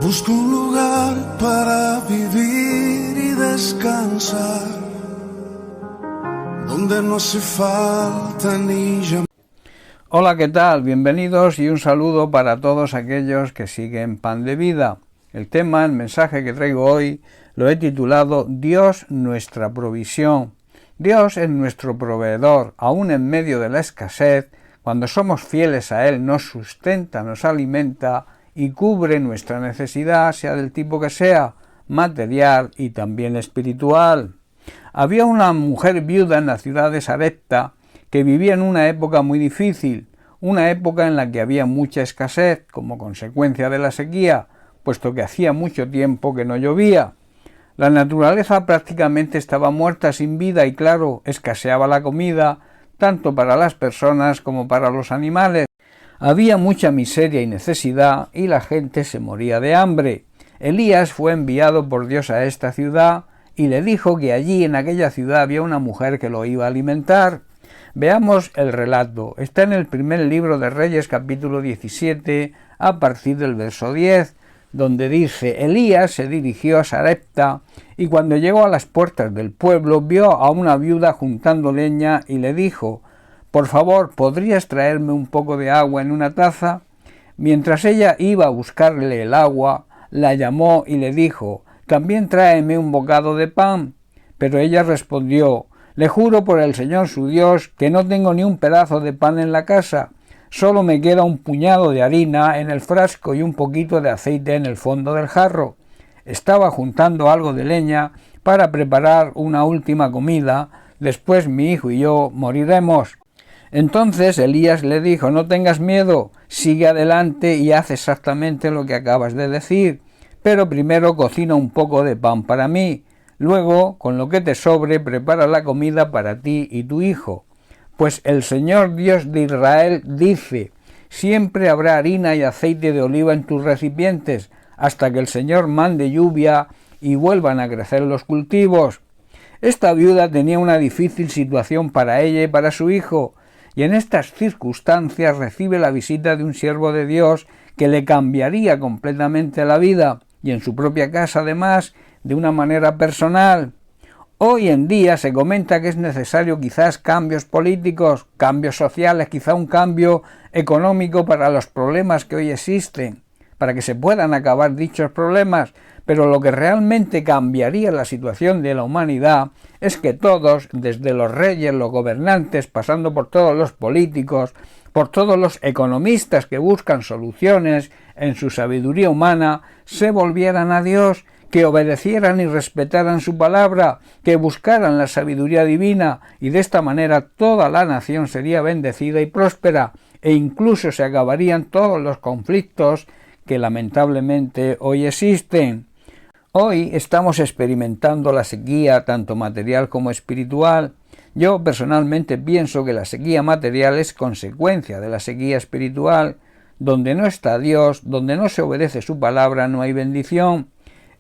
Busco un lugar para vivir y descansar, donde no hace falta ni llamar. Hola, ¿qué tal? Bienvenidos y un saludo para todos aquellos que siguen Pan de Vida. El mensaje que traigo hoy, lo he titulado Dios nuestra provisión. Dios es nuestro proveedor, aún en medio de la escasez. Cuando somos fieles a Él, nos sustenta, nos alimenta y cubre nuestra necesidad, sea del tipo que sea, material y también espiritual. Había una mujer viuda en la ciudad de Sarepta que vivía en una época muy difícil, una época en la que había mucha escasez como consecuencia de la sequía, puesto que hacía mucho tiempo que no llovía. La naturaleza prácticamente estaba muerta, sin vida, y claro, escaseaba la comida, tanto para las personas como para los animales. Había mucha miseria y necesidad, y la gente se moría de hambre. Elías fue enviado por Dios a esta ciudad, y le dijo que allí en aquella ciudad había una mujer que lo iba a alimentar. Veamos el relato. Está en el primer libro de Reyes, capítulo 17, a partir del verso 10, donde dice: Elías se dirigió a Sarepta, y cuando llegó a las puertas del pueblo, vio a una viuda juntando leña, y le dijo: «Por favor, ¿podrías traerme un poco de agua en una taza?». Mientras ella iba a buscarle el agua, la llamó y le dijo: «También tráeme un bocado de pan». Pero ella respondió: «Le juro por el Señor su Dios que no tengo ni un pedazo de pan en la casa, solo me queda un puñado de harina en el frasco y un poquito de aceite en el fondo del jarro». Estaba juntando algo de leña para preparar una última comida, después mi hijo y yo moriremos. Entonces Elías le dijo: «No tengas miedo, sigue adelante y haz exactamente lo que acabas de decir, pero primero cocina un poco de pan para mí, luego con lo que te sobre prepara la comida para ti y tu hijo. Pues el Señor Dios de Israel dice: siempre habrá harina y aceite de oliva en tus recipientes, hasta que el Señor mande lluvia y vuelvan a crecer los cultivos». Esta viuda tenía una difícil situación para ella y para su hijo, y en estas circunstancias recibe la visita de un siervo de Dios que le cambiaría completamente la vida, y en su propia casa además, de una manera personal. Hoy en día se comenta que es necesario quizás cambios políticos, cambios sociales, quizá un cambio económico para los problemas que hoy existen, para que se puedan acabar dichos problemas, pero lo que realmente cambiaría la situación de la humanidad es que todos, desde los reyes, los gobernantes, pasando por todos los políticos, por todos los economistas que buscan soluciones en su sabiduría humana, se volvieran a Dios, que obedecieran y respetaran su palabra, que buscaran la sabiduría divina, y de esta manera toda la nación sería bendecida y próspera, e incluso se acabarían todos los conflictos que lamentablemente hoy existen. Hoy estamos experimentando la sequía tanto material como espiritual. Yo personalmente pienso que la sequía material es consecuencia de la sequía espiritual. Donde no está Dios, donde no se obedece su palabra, no hay bendición.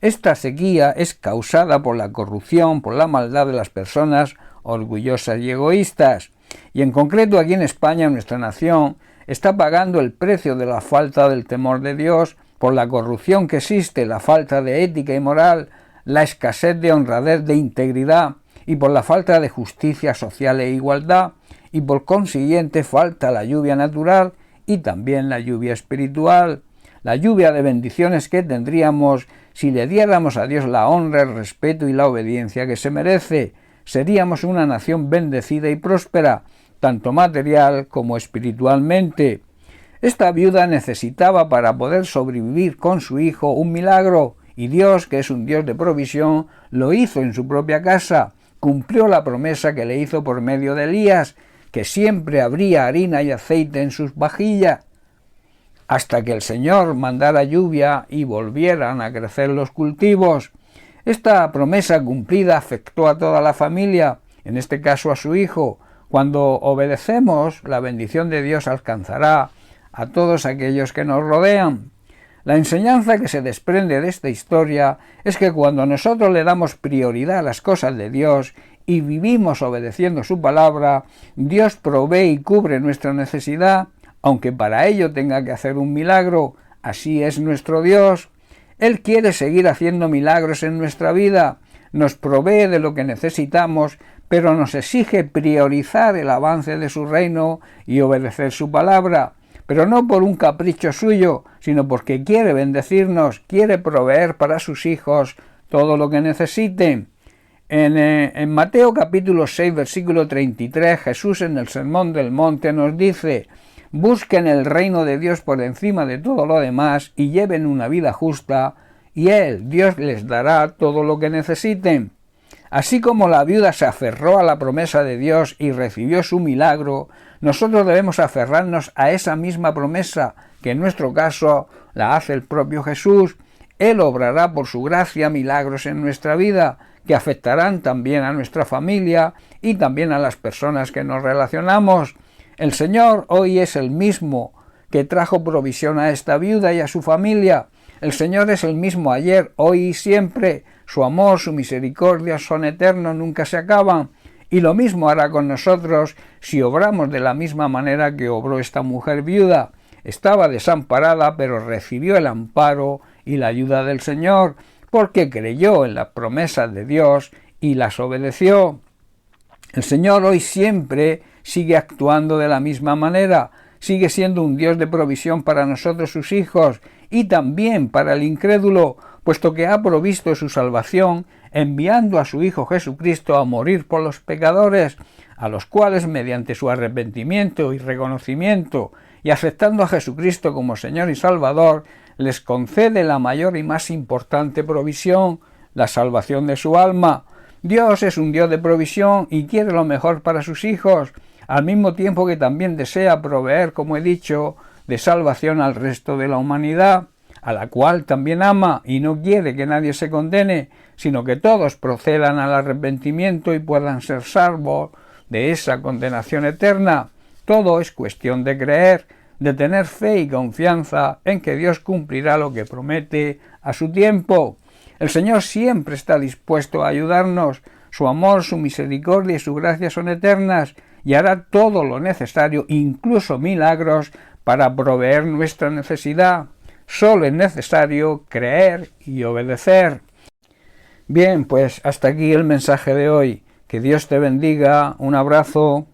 Esta sequía es causada por la corrupción, por la maldad de las personas orgullosas y egoístas. Y en concreto aquí en España, nuestra nación, está pagando el precio de la falta del temor de Dios, por la corrupción que existe, la falta de ética y moral, la escasez de honradez, de integridad, y por la falta de justicia social e igualdad, y por consiguiente falta la lluvia natural y también la lluvia espiritual, la lluvia de bendiciones que tendríamos si le diéramos a Dios la honra, el respeto y la obediencia que se merece. Seríamos una nación bendecida y próspera, tanto material como espiritualmente. Esta viuda necesitaba para poder sobrevivir con su hijo un milagro, y Dios, que es un Dios de provisión, lo hizo en su propia casa, cumplió la promesa que le hizo por medio de Elías, que siempre habría harina y aceite en sus vajillas, hasta que el Señor mandara lluvia y volvieran a crecer los cultivos. Esta promesa cumplida afectó a toda la familia, en este caso a su hijo. Cuando obedecemos, la bendición de Dios alcanzará a todos aquellos que nos rodean. La enseñanza que se desprende de esta historia es que cuando nosotros le damos prioridad a las cosas de Dios y vivimos obedeciendo su palabra, Dios provee y cubre nuestra necesidad, aunque para ello tenga que hacer un milagro. Así es nuestro Dios. Él quiere seguir haciendo milagros en nuestra vida, nos provee de lo que necesitamos, pero nos exige priorizar el avance de su reino y obedecer su palabra, pero no por un capricho suyo, sino porque quiere bendecirnos, quiere proveer para sus hijos todo lo que necesiten. En Mateo capítulo 6, versículo 33, Jesús en el Sermón del Monte nos dice: busquen el reino de Dios por encima de todo lo demás y lleven una vida justa, y Dios les dará todo lo que necesiten. Así como la viuda se aferró a la promesa de Dios y recibió su milagro, nosotros debemos aferrarnos a esa misma promesa, que en nuestro caso la hace el propio Jesús. Él obrará por su gracia milagros en nuestra vida, que afectarán también a nuestra familia y también a las personas que nos relacionamos. El Señor hoy es el mismo que trajo provisión a esta viuda y a su familia. El Señor es el mismo ayer, hoy y siempre. Su amor, su misericordia son eternos, nunca se acaban. Y lo mismo hará con nosotros si obramos de la misma manera que obró esta mujer viuda. Estaba desamparada, pero recibió el amparo y la ayuda del Señor, porque creyó en las promesas de Dios y las obedeció. El Señor hoy siempre sigue actuando de la misma manera, sigue siendo un Dios de provisión para nosotros sus hijos y también para el incrédulo, puesto que ha provisto su salvación enviando a su Hijo Jesucristo a morir por los pecadores, a los cuales mediante su arrepentimiento y reconocimiento y aceptando a Jesucristo como Señor y Salvador, les concede la mayor y más importante provisión, la salvación de su alma. Dios es un Dios de provisión y quiere lo mejor para sus hijos, al mismo tiempo que también desea proveer, como he dicho, de salvación al resto de la humanidad, a la cual también ama y no quiere que nadie se condene, sino que todos procedan al arrepentimiento y puedan ser salvos de esa condenación eterna. Todo es cuestión de creer, de tener fe y confianza en que Dios cumplirá lo que promete a su tiempo. El Señor siempre está dispuesto a ayudarnos. Su amor, su misericordia y su gracia son eternas y hará todo lo necesario, incluso milagros, para proveer nuestra necesidad. Solo es necesario creer y obedecer. Bien, pues hasta aquí el mensaje de hoy. Que Dios te bendiga. Un abrazo.